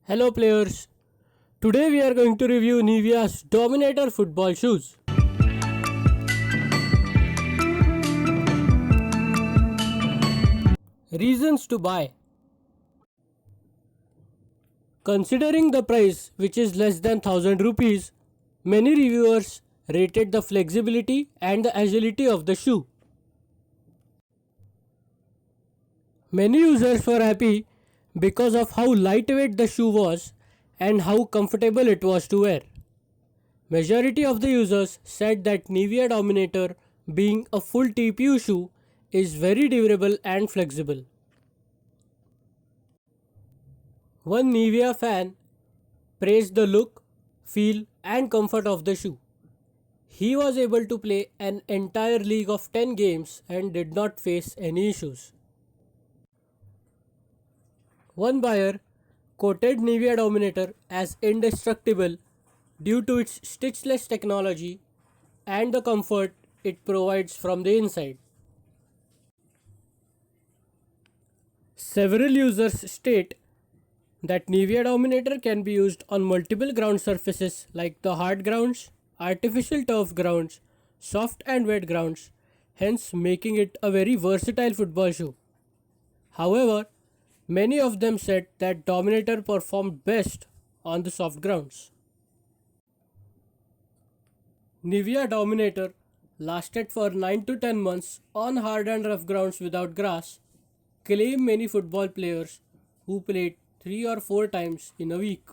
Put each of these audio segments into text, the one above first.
Hello players, today we are going to review Nivea's Dominator football shoes. Reasons to buy. Considering the price, which is less than 1000 rupees, many reviewers rated the flexibility and the agility of the shoe. Many users were happy because of how lightweight the shoe was and how comfortable it was to wear. Majority of the users said that Nivea Dominator, being a full TPU shoe, is very durable and flexible. One Nivea fan praised the look, feel and comfort of the shoe. He was able to play an entire league of 10 games and did not face any issues. One buyer quoted Nivea Dominator as indestructible due to its stitchless technology and the comfort it provides from the inside. Several users state that Nivea Dominator can be used on multiple ground surfaces like the hard grounds, artificial turf grounds, soft and wet grounds, hence making it a very versatile football shoe. However, many of them said that Dominator performed best on the soft grounds. Nivea Dominator lasted for 9 to 10 months on hard and rough grounds without grass, claim many football players who played 3 or 4 times in a week.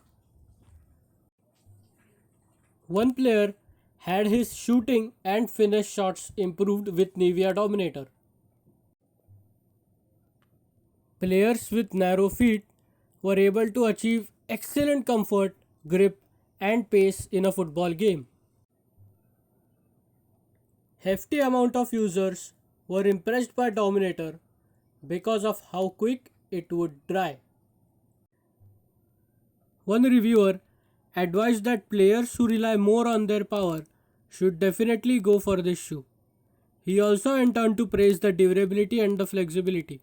One player had his shooting and finish shots improved with Nivea Dominator. Players with narrow feet were able to achieve excellent comfort, grip, and pace in a football game. Hefty amount of users were impressed by Dominator because of how quick it would dry. One reviewer advised that players who rely more on their power should definitely go for this shoe. He also went on to praise the durability and the flexibility.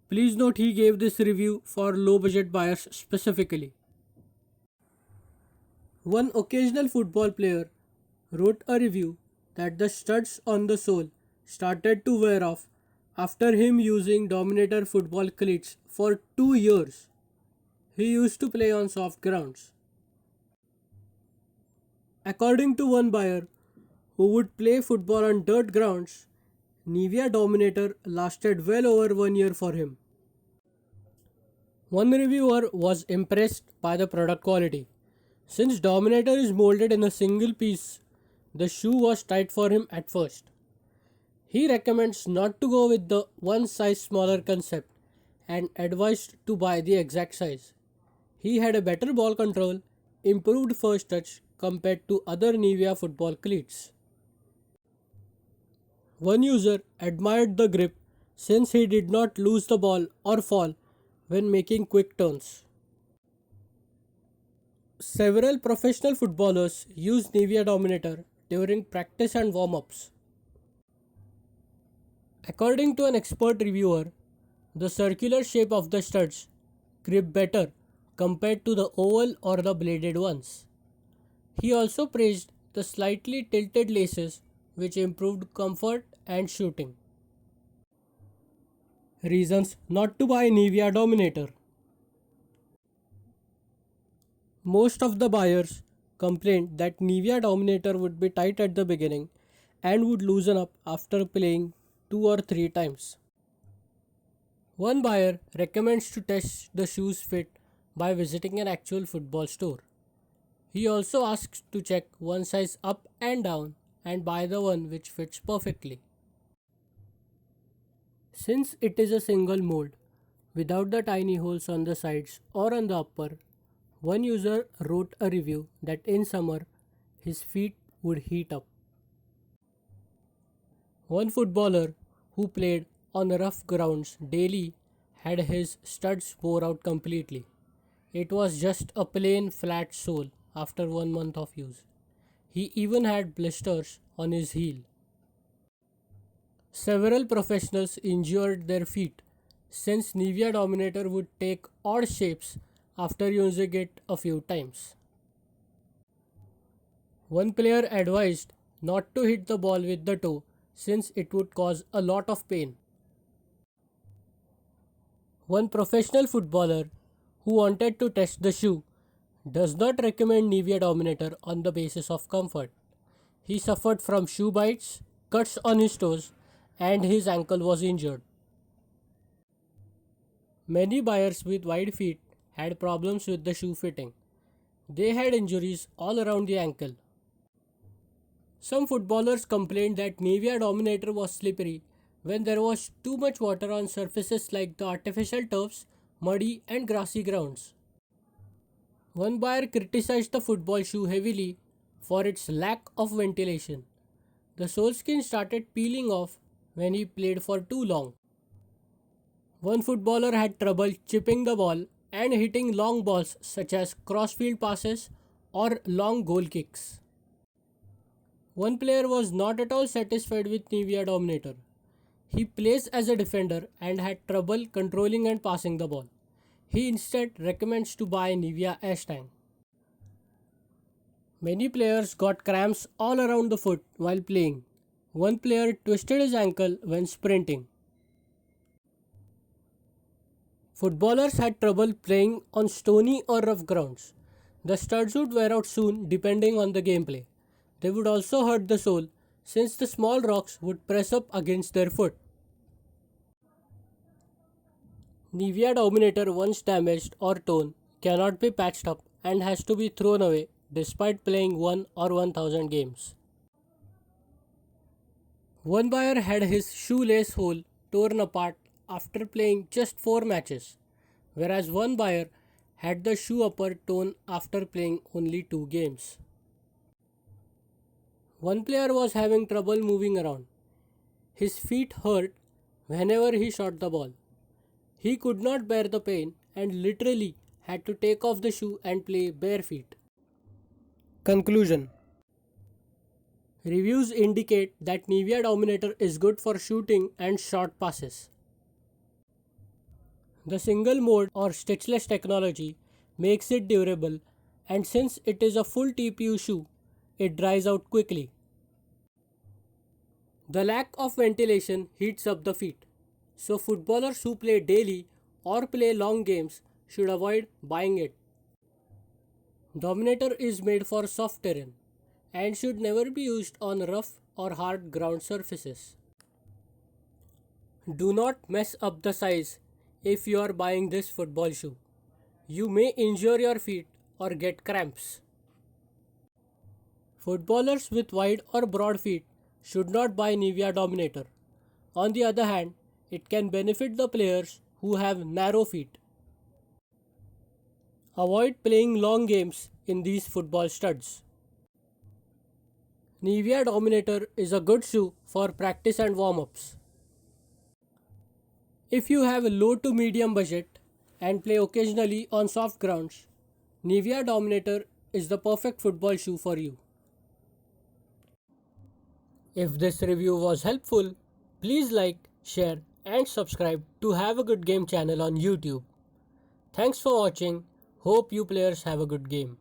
Please note he gave this review for low budget buyers specifically. One occasional football player wrote a review that the studs on the sole started to wear off after him using Dominator football cleats for 2 years. He used to play on soft grounds. According to one buyer who would play football on dirt grounds, Nivea Dominator lasted well over 1 year for him. One reviewer was impressed by the product quality. Since Dominator is molded in a single piece, the shoe was tight for him at first. He recommends not to go with the one size smaller concept and advised to buy the exact size. He had a better ball control, improved first touch compared to other Nivea football cleats. One user admired the grip since he did not lose the ball or fall when making quick turns. Several professional footballers use Nivea Dominator during practice and warm ups. According to an expert reviewer, the circular shape of the studs grip better compared to the oval or the bladed ones. He also praised the slightly tilted laces, which improved comfort and shooting. Reasons not to buy Nivea Dominator. Most of the buyers complained that Nivea Dominator would be tight at the beginning and would loosen up after playing 2 or 3 times. One buyer recommends to test the shoe's fit by visiting an actual football store. He also asks to check one size up and down and buy the one which fits perfectly. Since it is a single mold without the tiny holes on the sides or on the upper, one user wrote a review that in summer his feet would heat up. One footballer who played on rough grounds daily had his studs wore out completely. It was just a plain flat sole after 1 month of use. He even had blisters on his heel. Several professionals injured their feet since Nivea Dominator would take odd shapes after using it a few times. One player advised not to hit the ball with the toe since it would cause a lot of pain. One professional footballer who wanted to test the shoe does not recommend Nivea Dominator on the basis of comfort. He suffered from shoe bites, cuts on his toes, and his ankle was injured. Many buyers with wide feet had problems with the shoe fitting. They had injuries all around the ankle. Some footballers complained that Nivea Dominator was slippery when there was too much water on surfaces like the artificial turfs, muddy and grassy grounds. One buyer criticized the football shoe heavily for its lack of ventilation. The sole skin started peeling off when he played for too long. One footballer had trouble chipping the ball and hitting long balls such as crossfield passes or long goal kicks. One player was not at all satisfied with Nivea Dominator. He plays as a defender and had trouble controlling and passing the ball. He instead recommends to buy Nivea Ashtang. Many players got cramps all around the foot while playing. One player twisted his ankle when sprinting. Footballers had trouble playing on stony or rough grounds. The studs would wear out soon depending on the gameplay. They would also hurt the sole since the small rocks would press up against their foot. Nivea Dominator once damaged or torn cannot be patched up and has to be thrown away despite playing 1 or 1000 games. One buyer had his shoelace hole torn apart after playing just 4 matches, whereas one buyer had the shoe upper torn after playing only 2 games. One player was having trouble moving around. His feet hurt whenever he shot the ball. He could not bear the pain and literally had to take off the shoe and play bare feet. Conclusion: reviews indicate that Nivea Dominator is good for shooting and short passes. The single mode or stitchless technology makes it durable, and since it is a full TPU shoe, it dries out quickly. The lack of ventilation heats up the feet, so footballers who play daily or play long games should avoid buying it. Dominator is made for soft terrain and should never be used on rough or hard ground surfaces. Do not mess up the size if you are buying this football shoe. You may injure your feet or get cramps. Footballers with wide or broad feet should not buy Nivea Dominator. On the other hand, it can benefit the players who have narrow feet. Avoid playing long games in these football studs. Nivea Dominator is a good shoe for practice and warm-ups. If you have a low to medium budget and play occasionally on soft grounds, Nivea Dominator is the perfect football shoe for you. If this review was helpful, please like, share and subscribe to Have a Good Game channel on YouTube. Thanks for watching. Hope you players have a good game.